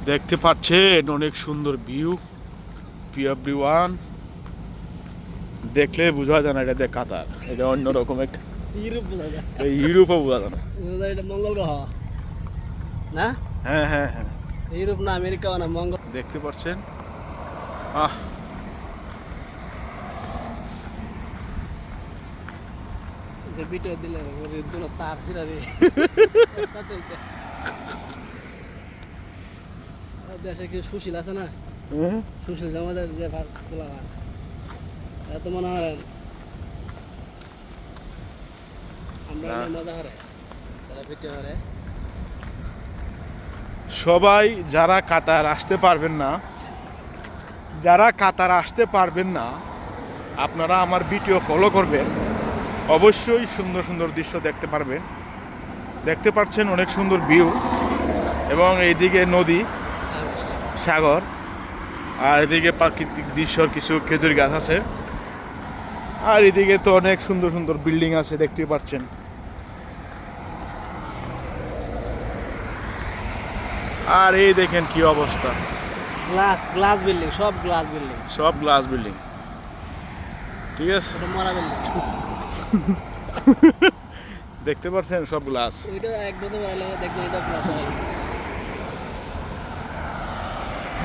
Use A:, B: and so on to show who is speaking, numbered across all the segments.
A: দেখতে পাচ্ছেন অনেক সুন্দর ভিউ। এভরিওয়ান দেখলে বোঝা যায় না এটা দেখ কাতার, এটা অন্যরকম একটা
B: ইউরোপ বোঝা যায়।
A: ইউরোপও বোঝা যায় না।
B: বোঝা যায় এটা মঙ্গল গ্রহ না?
A: হ্যাঁ হ্যাঁ হ্যাঁ,
B: ইউরোপ না আমেরিকাও না, মঙ্গল।
A: দেখতে পাচ্ছেন। আহ
B: যে ভিডিও দিলে ওরে দুটো তার ছিড়া দিয়ে কত হইছে। দেশে কি সুশীল আছে না? সুশীল জমাদার যে খোলা হয় এত মনে হয় আমরা
A: না।
B: মজা করে তারা ভিডিও করে।
A: সবাই যারা কাতার আসতে পারবেন না, আপনারা আমার ভিডিও ফলো করবেন, অবশ্যই সুন্দর সুন্দর দৃশ্য দেখতে পারবেন। দেখতে পাচ্ছেন অনেক সুন্দর ভিউ, এবং এইদিকে নদী, সাগর, আর এদিকে প্রাকৃতিক দৃশ্যর কিছু খেজুর গাছ আছে, আর এদিকে তো অনেক সুন্দর সুন্দর বিল্ডিং আছে দেখতেই পাচ্ছেন। আর এই দেখেন কি অবস্থা,
B: গ্লাস গ্লাস বিল্ডিং, সব গ্লাস বিল্ডিং,
A: সব গ্লাস বিল্ডিং। ঠিক আছে,
B: এটা মরা বিল্ডিং।
A: দেখতে পাচ্ছেন সব গ্লাস।
B: ওইটা এক বছর পরে দেখবেন এটা গ্লাস হয়ে গেছে।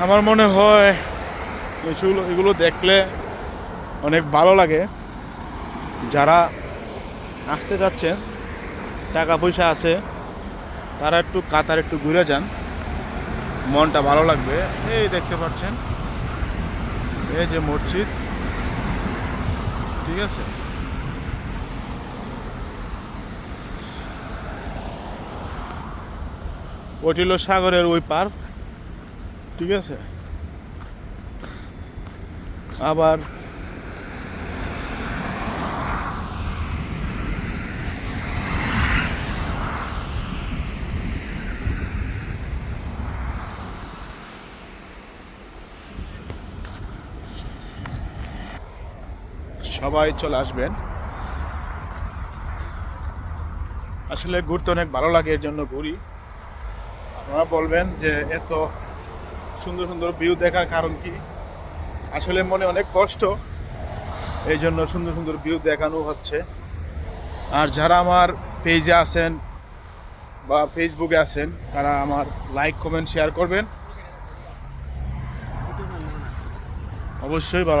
A: আমার মনে হয় এগুলো দেখলে অনেক ভালো লাগে। যারা আসতে যাচ্ছেন, টাকা পয়সা আছে, তারা একটু কাতার একটু ঘুরে যান, মনটা ভালো লাগবে। এই দেখতে পাচ্ছেন এই যে মসজিদ, ঠিক আছে। ওটি হলো সাগরের ওই পার, ঠিক আছে। আবার সবাই চলে আসবেন। আসলে ঘুরতে অনেক ভালো লাগে, এর জন্য ঘুরি। আপনারা বলবেন যে এত সুন্দর সুন্দর ভিউ দেখার কারণ কি? আসলে মনে অনেক কষ্ট, এই জন্য সুন্দর সুন্দর ভিউ দেখানো হচ্ছে। আর যারা আমার পেজে আছেন বা ফেসবুকে আছেন, তারা আমার লাইক কমেন্ট শেয়ার করবেন, অবশ্যই ভালো লাগবে।